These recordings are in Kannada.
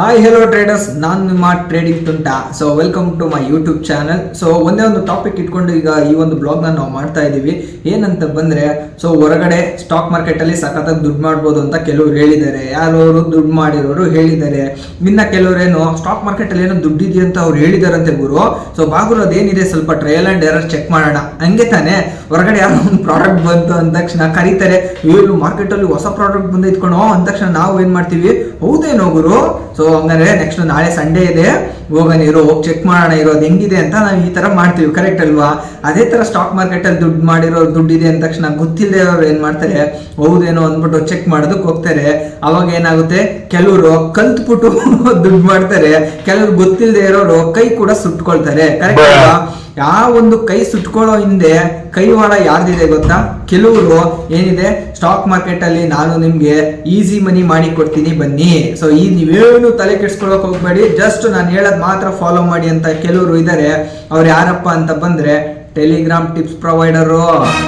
ಹಾಯ್ ಹೆಲೋ ಟ್ರೇಡರ್ಸ್, ನಾನು ನಿಮ್ಮ ಟ್ರೇಡಿಂಗ್ ತುಂಟ. So welcome to my YouTube channel. So ಒಂದೇ ಒಂದು ಟಾಪಿಕ್ ಇಟ್ಕೊಂಡು ಈಗ ಈ ಒಂದು ಬ್ಲಾಗ್ನ ನಾವು ಮಾಡ್ತಾ ಇದ್ದೀವಿ. ಏನಂತ ಬಂದರೆ, ಸೊ ಹೊರಗಡೆ ಸ್ಟಾಕ್ ಮಾರ್ಕೆಟಲ್ಲಿ ಸಖತ್ತಾಗಿ ದುಡ್ಡು ಮಾಡ್ಬೋದು ಅಂತ ಕೆಲವರು ಹೇಳಿದ್ದಾರೆ. ಯಾರವರು ದುಡ್ಡು ಮಾಡಿರೋರು ಹೇಳಿದ್ದಾರೆ. ಇನ್ನು ಕೆಲವರೇನು ಸ್ಟಾಕ್ ಮಾರ್ಕೆಟಲ್ಲಿ ಏನೋ ದುಡ್ಡಿದೆ ಅಂತ ಅವ್ರು ಹೇಳಿದಾರಂತೆ ಗುರು. ಸೊ ಬಾಗುರು ಅದೇನಿದೆ ಸ್ವಲ್ಪ ಟ್ರಯಲ್ ಆ್ಯಂಡ್ ಎರರ್ ಚೆಕ್ ಮಾಡೋಣ. ಹಂಗೆ ತಾನೇ ಹೊರಗಡೆ ಯಾರೋ ಒಂದು ಪ್ರಾಡಕ್ಟ್ ಬಂತು ಅಂದ ತಕ್ಷಣ ಕರೀತಾರೆ, ಇವರು ಮಾರ್ಕೆಟಲ್ಲಿ ಹೊಸ ಪ್ರಾಡಕ್ಟ್ ಬಂದು ಇಟ್ಕೊಂಡು ಅಂದ ತಕ್ಷಣ ನಾವು ಏನು ಮಾಡ್ತೀವಿ, ಹೌದೇನೋ ಗುರು, ಸೊ ಹಂಗಾದ್ರೆ ನೆಕ್ಸ್ಟ್ ನಾಳೆ ಸಂಡೇ ಇದೆ, ಹೋಗೋಣ ಇರೋ ಹೋಗಿ ಚೆಕ್ ಮಾಡೋಣ ಇರೋದು ಹೆಂಗಿದೆ ಅಂತ ನಾವು ಈ ತರ ಮಾಡ್ತೀವಿ. ಕರೆಕ್ಟ್ ಅಲ್ವಾ? ಅದೇ ತರ ಸ್ಟಾಕ್ ಮಾರ್ಕೆಟ್ ಅಲ್ಲಿ ದುಡ್ಡು ಮಾಡಿರೋ ದುಡ್ಡಿದೆ ಅಂದ ತಕ್ಷಣ ಗೊತ್ತಿಲ್ಲದೆ ಅವ್ರು ಏನ್ ಮಾಡ್ತಾರೆ, ಹೌದೇನೋ ಅಂದ್ಬಿಟ್ಟು ಚೆಕ್ ಮಾಡೋದಕ್ಕೆ ಹೋಗ್ತಾರೆ. ಅವಾಗ ಏನಾಗುತ್ತೆ, ಕೆಲವರು ಕಲ್ತ್ಬಿಟ್ಟು ದುಡ್ಡು ಮಾಡ್ತಾರೆ, ಕೆಲವರು ಗೊತ್ತಿಲ್ಲದೆ ಇರೋರು ಕೈ ಕೂಡ ಸುಟ್ಕೊಳ್ತಾರೆ. ಕರೆಕ್ಟ್ ಅಲ್ವಾ? ಯಾವ ಒಂದು ಕೈ ಸುಟ್ಕೊಳ್ಳೋ ಹಿಂದೆ ಕೈವಾಡ ಯಾರ್ದಿದೆ ಗೊತ್ತಾ? ಕೆಲವರು ಏನಿದೆ, ಸ್ಟಾಕ್ ಮಾರ್ಕೆಟ್ ಅಲ್ಲಿ ನಾನು ನಿಮ್ಗೆ ಈಸಿ ಮನಿ ಮಾಡಿ ಕೊಡ್ತೀನಿ ಬನ್ನಿ, ಸೊ ಈ ನೀವೇನು ತಲೆ ಕೆಡ್ಸ್ಕೊಳಕ್ ಹೋಗ್ಬೇಡಿ, ಜಸ್ಟ್ ನಾನು ಹೇಳೋದ್ ಮಾತ್ರ ಫಾಲೋ ಮಾಡಿ ಅಂತ ಕೆಲವರು ಇದ್ದಾರೆ. ಅವ್ರು ಯಾರಪ್ಪ ಅಂತ ಬಂದ್ರೆ ಟೆಲಿಗ್ರಾಮ್ ಟಿಪ್ಸ್ ಪ್ರೊವೈಡರು.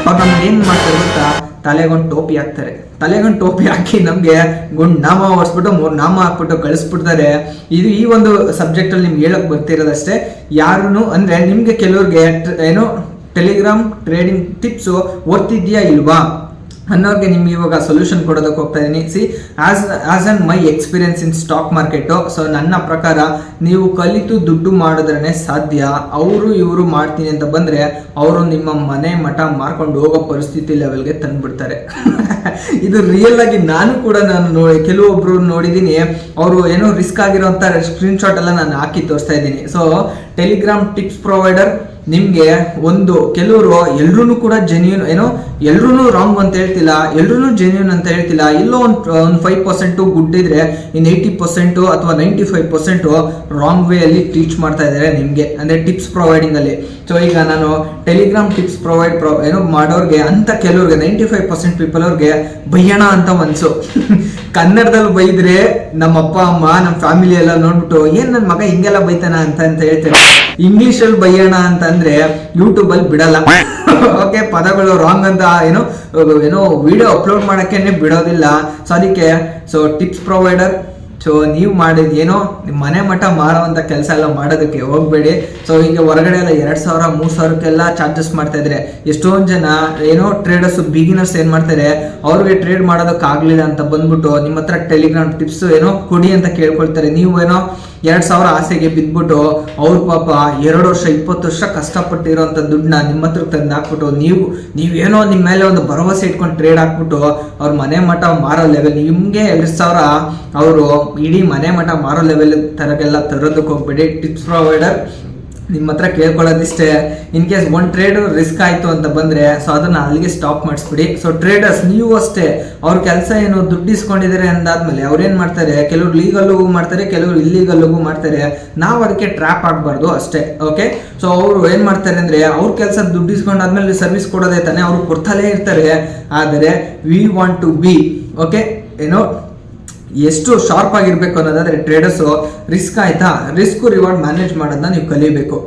ಅವ್ರು ನಮ್ಗೆ ಏನ್ ಮಾಡ್ತಾರೆ ಗೊತ್ತಾ, ತಲೆಗೊಂದು ಟೋಪಿ ಹಾಕ್ತಾರೆ. ತಲೆಗೊಂದು ಟೋಪಿ ಹಾಕಿ ನಮ್ಗೆ ಗುಂಡ್ ನಾಮ ಹೊರಿಸ್ಬಿಟ್ಟು 3 ನಾಮ ಹಾಕ್ಬಿಟ್ಟು ಕಳಿಸ್ಬಿಡ್ತಾರೆ. ಇದು ಈ ಒಂದು ಸಬ್ಜೆಕ್ಟ್ ಅಲ್ಲಿ ನಿಮ್ಗೆ ಹೇಳಕ್ ಬರ್ತಿರೋದಷ್ಟೇ. ಯಾರು ಅಂದ್ರೆ ನಿಮ್ಗೆ ಕೆಲವ್ರಿಗೆ ಏನೋ ಟೆಲಿಗ್ರಾಮ್ ಟ್ರೇಡಿಂಗ್ ಟಿಪ್ಸ್ ಓದ್ತಿದ್ಯಾ ಇಲ್ವಾ ಅನ್ನೋರಿಗೆ ನಿಮ್ಗೆ ಇವಾಗ ಸೊಲ್ಯೂಷನ್ ಕೊಡೋದಕ್ಕೆ ಹೋಗ್ತಾ ಇದ್ದೀನಿ. C as an my experience in stock market. So ನನ್ನ ಪ್ರಕಾರ ನೀವು ಕಲಿತು ದುಡ್ಡು ಮಾಡಿದ್ರೇ ಸಾಧ್ಯ. ಅವರು ಇವರು ಮಾಡ್ತೀನಿ ಅಂತ ಬಂದರೆ ಅವರು ನಿಮ್ಮ ಮನೆ ಮಠ ಮಾರ್ಕೊಂಡು ಹೋಗೋ ಪರಿಸ್ಥಿತಿ ಲೆವೆಲ್ಗೆ ತಂದುಬಿಡ್ತಾರೆ. ಇದು ರಿಯಲ್ ಆಗಿ ನಾನು ಕೂಡ ಕೆಲವೊಬ್ರು ನೋಡಿದ್ದೀನಿ. ಅವರು ಏನೋ ರಿಸ್ಕ್ ಆಗಿರೋಂಥ ಸ್ಕ್ರೀನ್ಶಾಟ್ ಎಲ್ಲ ನಾನು ಹಾಕಿ ತೋರಿಸ್ತಾ ಇದ್ದೀನಿ. ಸೊ ಟೆಲಿಗ್ರಾಮ್ ಟಿಪ್ಸ್ ಪ್ರೊವೈಡರ್ ನಿಮ್ಗೆ ಒಂದು ಕೆಲವರು ಎಲ್ರೂ ಕೂಡ ಜೆನ್ಯೂನ್, ಏನೋ ಎಲ್ರೂ ರಾಂಗ್ ಅಂತ ಹೇಳ್ತಿಲ್ಲ, ಎಲ್ರೂ ಜೆನ್ಯೂನ್ ಅಂತ ಹೇಳ್ತಿಲ್ಲ. ಇಲ್ಲೋ ಒಂದು 5% ಗುಡ್ ಇದ್ರೆ ಇನ್ನು 80% ಅಥವಾ 95% ರಾಂಗ್ ವೇ ಅಲ್ಲಿ ಟೀಚ್ ಮಾಡ್ತಾ ಇದ್ದಾರೆ ನಿಮ್ಗೆ, ಅಂದ್ರೆ ಟಿಪ್ಸ್ ಪ್ರೊವೈಡಿಂಗ್ ಅಲ್ಲಿ. ಸೊ ಈಗ ನಾನು ಟೆಲಿಗ್ರಾಮ್ ಟಿಪ್ಸ್ ಏನೋ ಮಾಡೋರ್ಗೆ ಅಂತ ಕೆಲವ್ರಿಗೆ 95% ಪೀಪಲ್ ಅವ್ರಿಗೆ ಬೈಯೋಣ ಅಂತ ಮನ್ಸು. ಕನ್ನಡದಲ್ಲಿ ಬೈದ್ರೆ ನಮ್ಮ ಅಪ್ಪ ಅಮ್ಮ ನಮ್ಮ ಫ್ಯಾಮಿಲಿ ಎಲ್ಲ ನೋಡ್ಬಿಟ್ಟು ಏನ್ ನನ್ನ ಮಗ ಹಿಂಗೆಲ್ಲ ಬೈತಾನ ಅಂತ ಹೇಳ್ತಾರೆ. ಇಂಗ್ಲಿಷ್ ಅಲ್ಲಿ ಬೈಯೋಣ ಅಂತಂದ್ರೆ ಯೂಟ್ಯೂಬ್ ಅಲ್ಲಿ ಬಿಡಲ್ಲ. ಓಕೆ, ಪದಗಳು ರಾಂಗ್ ಅಂತ ಏನೋ ವಿಡಿಯೋ ಅಪ್ಲೋಡ್ ಮಾಡಕ್ಕೆ ಬಿಡೋದಿಲ್ಲ. ಸೊ ಅದಕ್ಕೆ ಟಿಪ್ಸ್ ಪ್ರೊವೈಡರ್, ಸೊ ನೀವು ಮಾಡಿದ ಏನೋ ನಿಮ್ಮ ಮನೆ ಮಠ ಮಾರುವಂಥ ಕೆಲಸ ಎಲ್ಲ ಮಾಡೋದಕ್ಕೆ ಹೋಗ್ಬೇಡಿ. ಸೊ ಈಗ ಹೊರಗಡೆ ಎಲ್ಲ 2,000 3,000ಕ್ಕೆಲ್ಲ ಚಾರ್ಜಸ್ ಮಾಡ್ತಾ ಇದ್ರೆ ಎಷ್ಟೊಂದು ಜನ ಏನೋ ಟ್ರೇಡರ್ಸ್ ಬಿಗಿನರ್ಸ್ ಏನ್ ಮಾಡ್ತಾರೆ, ಅವ್ರಿಗೆ ಟ್ರೇಡ್ ಮಾಡೋದಕ್ಕೆ ಆಗ್ಲಿಲ್ಲ ಅಂತ ಬಂದ್ಬಿಟ್ಟು ನಿಮ್ಮ ಹತ್ರ ಟೆಲಿಗ್ರಾಮ್ ಟಿಪ್ಸ್ ಏನೋ ಕೊಡಿ ಅಂತ ಕೇಳ್ಕೊಳ್ತಾರೆ. ನೀವು ಏನೋ 2,000 ಆಸೆಗೆ ಬಿದ್ಬಿಟ್ಟು ಅವ್ರ ಪಾಪ 2 ವರ್ಷ 20 ವರ್ಷ ಕಷ್ಟಪಟ್ಟಿರೋಂಥ ದುಡ್ಡನ್ನ ನಿಮ್ಮ ಹತ್ರ ತಂದು ಹಾಕ್ಬಿಟ್ಟು ನೀವೇನೋ ನಿಮ್ಮ ಮೇಲೆ ಒಂದು ಭರವಸೆ ಇಟ್ಕೊಂಡು ಟ್ರೇಡ್ ಹಾಕ್ಬಿಟ್ಟು ಅವ್ರ ಮನೆ ಮಠ ಮಾರೋ ಲೆವೆಲ್, ನಿಮಗೆ 2,000 ಅವರು ಇಡೀ ಮನೆ ಮಠ ಮಾರೋ ಲೆವೆಲ್ ತರಗೆಲ್ಲ ತರೋದಕ್ಕೆ ಹೋಗ್ಬೇಡಿ. ಟಿಪ್ಸ್ ಪ್ರೊವೈಡರ್ ನಿಮ್ಮ ಹತ್ರ ಕೇಳ್ಕೊಳ್ಳೋದಿಷ್ಟೇ, ಇನ್ ಕೇಸ್ ಒಂದು ಟ್ರೇಡ್ ರಿಸ್ಕ್ ಆಯಿತು ಅಂತ ಬಂದರೆ ಸೊ ಅದನ್ನು ಅಲ್ಲಿಗೆ ಸ್ಟಾಪ್ ಮಾಡಿಸ್ಬಿಡಿ. ಸೊ ಟ್ರೇಡರ್ಸ್ ನೀವು ಅಷ್ಟೇ, ಅವ್ರ ಕೆಲಸ ಏನು ದುಡ್ಡು ಇಸ್ಕೊಂಡಿದ್ದಾರೆ ಅಂದಾದ್ಮೇಲೆ ಅವ್ರೇನು ಮಾಡ್ತಾರೆ, ಕೆಲವರು ಲೀಗಲ್ಗೂ ಮಾಡ್ತಾರೆ, ಕೆಲವರು ಇಲ್ಲೀಗಲ್ಗೂ ಮಾಡ್ತಾರೆ. ನಾವು ಅದಕ್ಕೆ ಟ್ರ್ಯಾಪ್ ಆಗಬಾರ್ದು ಅಷ್ಟೇ. ಓಕೆ, ಸೊ ಅವರು ಏನು ಮಾಡ್ತಾರೆ ಅಂದರೆ ಅವ್ರ ಕೆಲಸ ದುಡ್ಡು ಇಸ್ಕೊಂಡಾದ್ಮೇಲೆ ಸರ್ವಿಸ್ ಕೊಡೋದೇ ತಾನೆ, ಅವರು ಕೊಡ್ತಲೇ ಇರ್ತಾರೆ. ಆದರೆ we want to be okay, ಏನೋ ಎಷ್ಟು ಶಾರ್ಪ್ ಆಗಿರ್ಬೇಕು ಅನ್ನೋದಾದ್ರೆ ಟ್ರೇಡರ್ಸು ರಿಸ್ಕ್ ಆಯ್ತಾ, ರಿಸ್ಕ್ ರಿವಾರ್ಡ್ ಮ್ಯಾನೇಜ್ ಮಾಡೋದನ್ನ ನೀವು ಕಲಿಬೇಕು.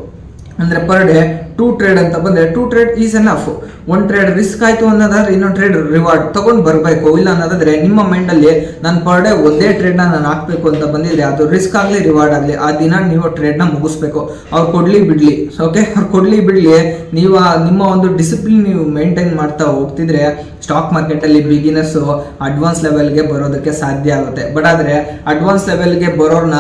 ಅಂದ್ರೆ ಪರ್ ಡೇ 2 ಟ್ರೇಡ್ ಅಂತ ಬಂದ್ರೆ 2 trade is enough. 1 trade risk ಆಯ್ತು ಅನ್ನೋದಾದ್ರೆ ಇನ್ನೊಂದು ಟ್ರೇಡ್ ರಿವಾರ್ಡ್ ತಗೊಂಡು ಬರಬೇಕು. ಇಲ್ಲ ಅನ್ನೋದಾದ್ರೆ ನಿಮ್ಮ ಮೈಂಡ್ ಅಲ್ಲಿ ನಾನು ಪರ್ ಡೇ ಒಂದೇ ಟ್ರೇಡ್ ನಾನು ಹಾಕ್ಬೇಕು ಅಂತ ಬಂದಿದ್ರೆ ಅದು ರಿಸ್ಕ್ ಆಗಲಿ ರಿವಾರ್ಡ್ ಆಗಲಿ ಆ ದಿನ ನೀವು ಟ್ರೇಡ್ ನ ಮುಗಿಸ್ಬೇಕು. ಅವ್ರು ಕೊಡ್ಲಿ ಬಿಡ್ಲಿ, ಓಕೆ, ಅವ್ರು ಕೊಡ್ಲಿ ಬಿಡ್ಲಿ, ನೀವು ನಿಮ್ಮ ಒಂದು ಡಿಸಿಪ್ಲಿನ್ ನೀವು ಮೇಂಟೈನ್ ಮಾಡ್ತಾ ಹೋಗ್ತಿದ್ರೆ ಸ್ಟಾಕ್ ಮಾರ್ಕೆಟ್ ಅಲ್ಲಿ ಬಿಗಿನರ್ಸ್ ಅಡ್ವಾನ್ಸ್ ಲೆವೆಲ್ಗೆ ಬರೋದಕ್ಕೆ ಸಾಧ್ಯ ಆಗುತ್ತೆ. ಬಟ್ ಆದ್ರೆ ಅಡ್ವಾನ್ಸ್ ಲೆವೆಲ್ಗೆ ಬರೋರ್ನ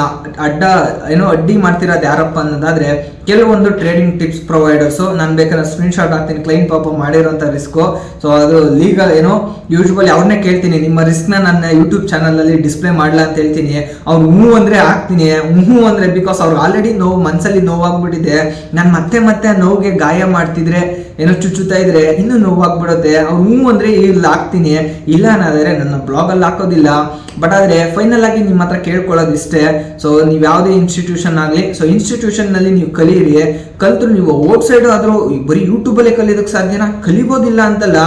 ಅಡ್ಡಿ ಮಾಡ್ತಿರೋದು ಯಾರಪ್ಪ ಅನ್ನೋದಾದ್ರೆ ಕೆಲವೊಂದು ಟ್ರೇಡಿಂಗ್ ಟಿಪ್ಸ್ ಪ್ರೊವೈಡರ್ಸ್. ನಾನು ಬೇಕಾದ್ರೆ ಸ್ಕ್ರೀನ್ಶಾಟ್ ಹಾಕ್ತೀನಿ, ಕ್ಲೈಂಟ್ ಪಾಪ ಮಾಡಿರೋಂಥ ರಿಸ್ಕು. ಸೊ ಅದು ಲೀಗಲ್ ಯೂಶುವಲಿ ಅವ್ರನ್ನೇ ಕೇಳ್ತೀನಿ, ನಿಮ್ಮ ರಿಸ್ಕ್ನ ನನ್ನ ಯೂಟ್ಯೂಬ್ ಚಾನಲ್ ಅಲ್ಲಿ ಡಿಸ್ಪ್ಲೇ ಮಾಡಲ ಅಂತ ಹೇಳ್ತೀನಿ. ಅವ್ರು ಹ್ಞೂ ಅಂದ್ರೆ ಹಾಕ್ತೀನಿ, ಹ್ಞೂ ಅಂದ್ರೆ ಬಿಕಾಸ್ ಅವ್ರು ಆಲ್ರೆಡಿ ನೋವು ಮನ್ಸಲ್ಲಿ ನೋವಾಗ್ಬಿಟ್ಟಿದೆ. ನಾನು ಮತ್ತೆ ನೋವಿಗೆ ಗಾಯ ಮಾಡ್ತಿದ್ರೆ ಏನೋ ಚುಚ್ಚುತ್ತಾ ಇದ್ರೆ ಇನ್ನೂ ನೋವಾಗ್ಬಿಡುತ್ತೆ. ಅವ್ರು ಹ್ಞೂ ಅಂದ್ರೆ ಇಲ್ಲಿ ಹಾಕ್ತೀನಿ, ಇಲ್ಲ ಅನ್ನೋದಾದ್ರೆ ನನ್ನ ಬ್ಲಾಗಲ್ಲಿ ಹಾಕೋದಿಲ್ಲ. ಬಟ್ ಆದರೆ ಫೈನಲ್ ಆಗಿ ನಿಮ್ಮ ಹತ್ರ ಕೇಳ್ಕೊಳ್ಳೋದಿಷ್ಟೇ. ಸೊ ನೀವು ಯಾವುದೇ ಇನ್ಸ್ಟಿಟ್ಯೂಷನ್ ಆಗಲಿ, ಸೊ ಇನ್ಸ್ಟಿಟ್ಯೂಷನ್ನಲ್ಲಿ ನೀವು ಕಲೀರಿ, ಕಲ್ತ್ರು ನೀವು ಔಟ್ ಸೈಡ್ ಆದರೂ ಬರೀ ಯೂಟ್ಯೂಬಲ್ಲೇ ಕಲಿಯೋದಕ್ಕೆ ಸಾಧ್ಯನಾ? ಕಲಿಬೋದಿಲ್ಲ ಅಂತಲ್ಲ,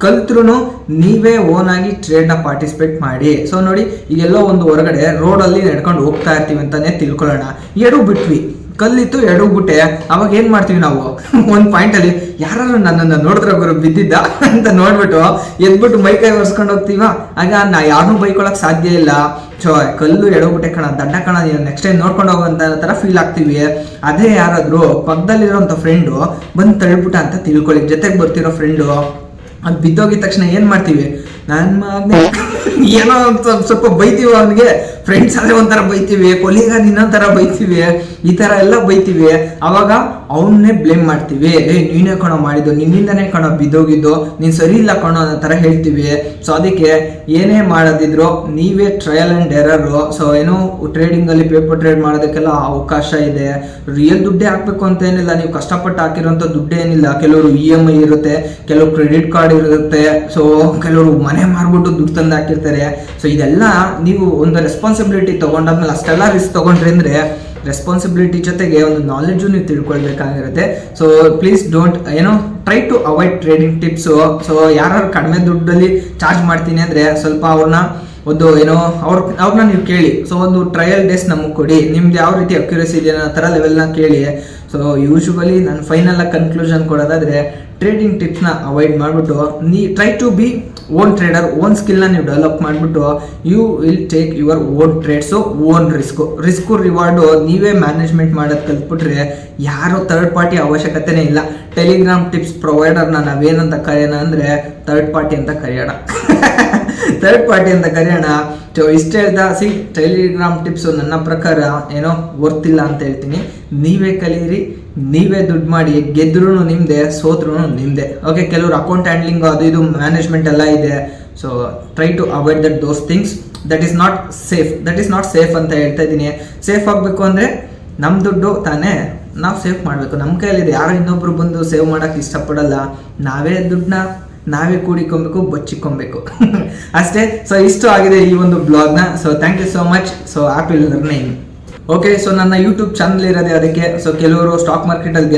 ಕಲ್ತ್ರು ನೀವೇ ಓನ್ ಆಗಿ ಟ್ರೇಡ್ನ ಪಾರ್ಟಿಸಿಪೇಟ್ ಮಾಡಿ. ಸೊ ನೋಡಿ, ಈಗೆಲ್ಲೋ ಒಂದು ಹೊರಗಡೆ ರೋಡಲ್ಲಿ ನಡ್ಕೊಂಡು ಹೋಗ್ತಾ ಇರ್ತೀವಿ ಅಂತಾನೆ ತಿಳ್ಕೊಳ್ಳೋಣ, ಎಡು ಬಿಟ್ವಿ ಕಲ್ಲಿತ್ತು ಎಡಗ್ಬಿಟ್ಟೆ. ಅವಾಗ ಏನ್ ಮಾಡ್ತೀವಿ ನಾವು ಒಂದ್ ಪಾಯಿಂಟ್ ಅಲ್ಲಿ ಯಾರು ನನ್ನನ್ನು ನೋಡಿದ್ರೆ ಗುರು ಬಿದ್ದಿದ್ದ ಅಂತ ನೋಡ್ಬಿಟ್ಟು ಎದ್ಬಿಟ್ಟು ಮೈಕೈ ಒರ್ಸ್ಕೊಂಡು ಹೋಗ್ತೀವ. ಆಗ ನಾ ಯಾರನ್ನೂ ಬೈಕೊಳಕ್ ಸಾಧ್ಯ ಇಲ್ಲ. ಸೊ ಕಲ್ಲು ಎಡಗ್ಬಿಟ್ಟೆ ಕಣ, ದಡ್ಡ ಕಣ, ನೆಕ್ಸ್ಟ್ ಟೈಮ್ ನೋಡ್ಕೊಂಡು ಹೋಗುವಂತ ತರ ಫೀಲ್ ಆಗ್ತೀವಿ. ಅದೇ ಯಾರಾದ್ರೂ ಪಕ್ಕದಲ್ಲಿರೋಂಥ ಫ್ರೆಂಡು ಬಂದು ತಳ್ಬಿಟ್ಟ ಅಂತ ತಿಳ್ಕೊಳ್ಳಿ, ಜೊತೆಗೆ ಬರ್ತಿರೋ ಫ್ರೆಂಡು ಅದು ಬಿದ್ದೋಗಿದ ತಕ್ಷಣ ಏನ್ ಮಾಡ್ತೀವಿ, ನನ್ನ ಏನೋ ಸ್ವಲ್ಪ ಬೈತೀವಿ ಅವನಿಗೆ. ಫ್ರೆಂಡ್ಸ್ ಆದ್ರೆ ಒಂಥರ ಬೈತೀವಿ, ಕೊಲಿಗ ಇನ್ನೊಂಥರ ಬೈತೀವಿ, ಈ ತರ ಎಲ್ಲ ಬೈತೀವಿ. ಅವಾಗ ಅವನ್ನೇ ಬ್ಲೇಮ್ ಮಾಡ್ತೀವಿ. ನೀನೇ ಕಣೋ ಮಾಡಿದ್ದು, ನಿನ್ನಿಂದನೇ ಕಣೋ ಬಿದ್ದೋಗಿದ್ದು, ನೀನ್ ಸರಿ ಇಲ್ಲ ಕಣೋ ಅನ್ನೋ ತರ ಹೇಳ್ತೀವಿ. ಸೊ ಅದಕ್ಕೆ ಏನೇ ಮಾಡೋದಿದ್ರು ನೀವೇ ಟ್ರಯಲ್ ಅಂಡ್ ಎರರ್. ಸೊ ಏನೋ ಟ್ರೇಡಿಂಗ್ ಅಲ್ಲಿ ಪೇಪರ್ ಟ್ರೇಡ್ ಮಾಡೋದಕ್ಕೆಲ್ಲ ಅವಕಾಶ ಇದೆ. ರಿಯಲ್ ದುಡ್ಡೇ ಹಾಕ್ಬೇಕು ಅಂತ ಏನಿಲ್ಲ, ನೀವು ಕಷ್ಟಪಟ್ಟು ಹಾಕಿರೋಂಥ ದುಡ್ಡೇ ಏನಿಲ್ಲ. ಕೆಲವರು EMI ಇರುತ್ತೆ, ಕೆಲವರು ಕ್ರೆಡಿಟ್ ಕಾರ್ಡ್ ಇರುತ್ತೆ, ಸೊ ಕೆಲವರು ಮನೆ ಮಾರ್ಬಿಟ್ಟು ದುಡ್ಡು ತಂದು ಹಾಕಿರ್ತಾರೆ. ಸೊ ಇದೆಲ್ಲ ನೀವು ಒಂದು ರೆಸ್ಪಾನ್ಸಿಬಿಲಿಟಿ ತಗೊಂಡಾದ್ಮೇಲೆ ಅಷ್ಟೆಲ್ಲ ರಿಸ್ಕ್ ತಗೊಂಡ್ರಿ ಅಂದ್ರೆ ರೆಸ್ಪಾನ್ಸಿಬಿಲಿಟಿ ಜೊತೆಗೆ ಒಂದು ನಾಲೆಡ್ಜು ನೀವು ತಿಳ್ಕೊಳ್ಬೇಕಾಗಿರುತ್ತೆ. So please don't try to avoid trading tips. So ಯಾರು ಕಡಿಮೆ ದುಡ್ಡಲ್ಲಿ ಚಾರ್ಜ್ ಮಾಡ್ತೀನಿ ಅಂದರೆ ಸ್ವಲ್ಪ ಅವ್ರನ್ನ ಅವ್ರನ್ನ ನೀವು ಕೇಳಿ. ಸೊ ಒಂದು ಟ್ರಯಲ್ ಡೇಸ್ ನಮಗೆ ಕೊಡಿ, ನಿಮ್ದು ಯಾವ ರೀತಿ ಅಕ್ಯುರಸಿ ಇದೆ ಅನ್ನೋ ಥರ ಲೆವೆಲ್ನ ಕೇಳಿ. ಸೊ ಯೂಶುವಲಿ ನಾನು ಫೈನಲ್ ಆಗಿ ಕನ್ಕ್ಲೂಷನ್ ಕೊಡೋದಾದರೆ ಟ್ರೇಡಿಂಗ್ ಟಿಪ್ಸ್ನ ಅವಾಯ್ಡ್ ಮಾಡಿಬಿಟ್ಟು try to be own trader. Own ಸ್ಕಿಲ್ನ ನೀವು ಡೆವಲಪ್ ಮಾಡಿಬಿಟ್ಟು you will take your own trades, own risk reward ನೀವೇ ಮ್ಯಾನೇಜ್ಮೆಂಟ್ ಮಾಡೋದು ಕಲ್ತ್ಬಿಟ್ರೆ ಯಾರೋ ಥರ್ಡ್ ಪಾರ್ಟಿ ಅವಶ್ಯಕತೆನೇ ಇಲ್ಲ. ಟೆಲಿಗ್ರಾಮ್ ಟಿಪ್ಸ್ ಪ್ರೊವೈಡರ್ನ ನಾವೇನಂತ ಕರೆಯೋಣ ಅಂದರೆ ಥರ್ಡ್ ಪಾರ್ಟಿ ಅಂತ ಕರೆಯೋಣ. ಥರ್ಡ್ ಪಾರ್ಟಿ ಅಂತ ಕರೆಯೋಣ. ಸೊ ಇಷ್ಟ ಹೇಳ್ತಾ ಟೆಲಿಗ್ರಾಮ್ ಟಿಪ್ಸು ನನ್ನ ಪ್ರಕಾರ ವರ್ತಿಲ್ಲ ಅಂತ ಹೇಳ್ತೀನಿ. ನೀವೇ ಕಲೀರಿ, ನೀವೇ ದುಡ್ಡು ಮಾಡಿ, ಗೆದ್ರೂ ನಿಮ್ಮದೆ, ಸೋತ್ರೂ ನಿಮ್ಮದೆ. ಓಕೆ, ಕೆಲವರು ಅಕೌಂಟ್ ಹ್ಯಾಂಡ್ಲಿಂಗ್ ಅದು ಇದು ಮ್ಯಾನೇಜ್ಮೆಂಟ್ ಎಲ್ಲ ಇದೆ. So try to avoid those things. That is not safe ಅಂತ ಹೇಳ್ತಾ ಇದ್ದೀನಿ. ಸೇಫ್ ಆಗಬೇಕು ಅಂದರೆ ನಮ್ಮ ದುಡ್ಡು ತಾನೇ ನಾವು ಸೇವ್ ಮಾಡಬೇಕು, ನಮ್ಮ ಕೈಯಲ್ಲಿದೆ. ಯಾರೋ ಇನ್ನೊಬ್ರು ಬಂದು ಸೇವ್ ಮಾಡೋಕ್ಕೆ ಇಷ್ಟಪಡಲ್ಲ. ನಾವೇ ದುಡ್ಡನ್ನ ನಾವೇ ಕೂಡಿಕೊಬೇಕು, ಬಚ್ಚಿಕೊಬೇಕು ಅಷ್ಟೇ. ಸೊ ಇಷ್ಟು ಆಗಿದೆ ಈ ಒಂದು ಬ್ಲಾಗ್ನ. So thank you so much. So happy learning. Okay, so ನನ್ನ ಯೂಟ್ಯೂಬ್ ಚಾನಲ್ ಇರೋದೇ ಅದಕ್ಕೆ. ಸೊ ಕೆಲವರು ಸ್ಟಾಕ್ ಮಾರ್ಕೆಟಲ್ಲಿ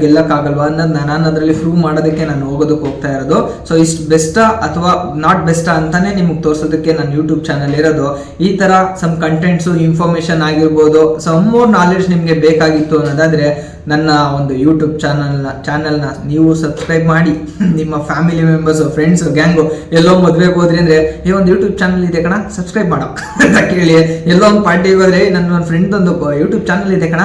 ಗೆಲ್ಲಕ್ಕಾಗಲ್ವಾ ಅನ್ನೋದು ನಾನು ಅದರಲ್ಲಿ ಪ್ರೂವ್ ಮಾಡೋದಕ್ಕೆ ನಾನು ಹೋಗ್ತಾ ಇರೋದು. ಸೊ ಇಷ್ಟು ಬೆಸ್ಟಾ ಅಥವಾ ನಾಟ್ ಬೆಸ್ಟಾ ಅಂತಾನೆ ನಿಮಗೆ ತೋರಿಸೋದಕ್ಕೆ ನನ್ನ ಯೂಟ್ಯೂಬ್ ಚಾನಲ್ ಇರೋದು. ಈ ಥರ ಸಮ್ ಕಂಟೆಂಟ್ಸು, ಇನ್ಫಾರ್ಮೇಷನ್ ಆಗಿರ್ಬೋದು, ಸಮ್ ಮೋರ್ ನಾಲೆಡ್ಜ್ ನಿಮಗೆ ಬೇಕಾಗಿತ್ತು ಅನ್ನೋದಾದರೆ ನನ್ನ ಒಂದು ಯೂಟ್ಯೂಬ್ ಚಾನಲ್ನ ನೀವು ಸಬ್ಸ್ಕ್ರೈಬ್ ಮಾಡಿ. ನಿಮ್ಮ ಫ್ಯಾಮಿಲಿ ಮೆಂಬರ್ಸು, ಫ್ರೆಂಡ್ಸು, ಗ್ಯಾಂಗು ಎಲ್ಲೋ ಮದುವೆಗೆ ಹೋದ್ರಿ ಅಂದರೆ ಒಂದು ಯೂಟ್ಯೂಬ್ ಚಾನಲ್ ಇದೆ ಕಣ, ಸಬ್ಸ್ಕ್ರೈಬ್ ಮಾಡೋ ಅಂತ ಕೇಳಿ. ಎಲ್ಲೋ ಒಂದು ಪಾರ್ಟಿಗೆ ಹೋದ್ರೆ ನನ್ನ ಫ್ರೆಂಡ್ ಒಂದು ಯೂಟ್ಯೂಬ್ ಚಾನಲ್ ಇದೆ ಕಣ,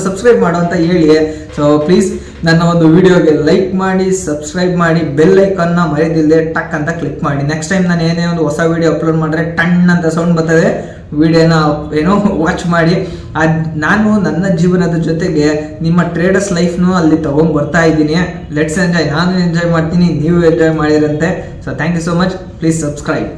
ಸಬ್ಸ್ಕ್ರೈಬ್ ಮಾಡೋ ಅಂತ ಹೇಳಿ. ಸೊ ಪ್ಲೀಸ್ ನನ್ನ ಒಂದು ವಿಡಿಯೋಗೆ ಲೈಕ್ ಮಾಡಿ, ಸಬ್ಸ್ಕ್ರೈಬ್ ಮಾಡಿ, ಬೆಲ್ ಐಕಾನ್ನ ಮರೆದಿಲ್ಲದೆ ಟಕ್ ಅಂತ ಕ್ಲಿಕ್ ಮಾಡಿ. ನೆಕ್ಸ್ಟ್ ಟೈಮ್ ನಾನು ಏನೇ ಒಂದು ಹೊಸ ವಿಡಿಯೋ ಅಪ್ಲೋಡ್ ಮಾಡಿದ್ರೆ ಟಣ್ ಅಂತ ಸೌಂಡ್ ಬರ್ತದೆ. ವಿಡಿಯೋನ ವಾಚ್ ಮಾಡಿ. ನಾನು ನನ್ನ ಜೀವನದ ಜೊತೆಗೆ ನಿಮ್ಮ ಟ್ರೇಡರ್ಸ್ ಲೈಫ್ನು ಅಲ್ಲಿ ಬರ್ತಾ ಇದ್ದೀನಿ. Let's enjoy. ನಾನು ಎಂಜಾಯ್ ಮಾಡ್ತೀನಿ, ನೀವು ಎಂಜಾಯ್ ಮಾಡಿರಂತೆ. So thank you so much. Please subscribe.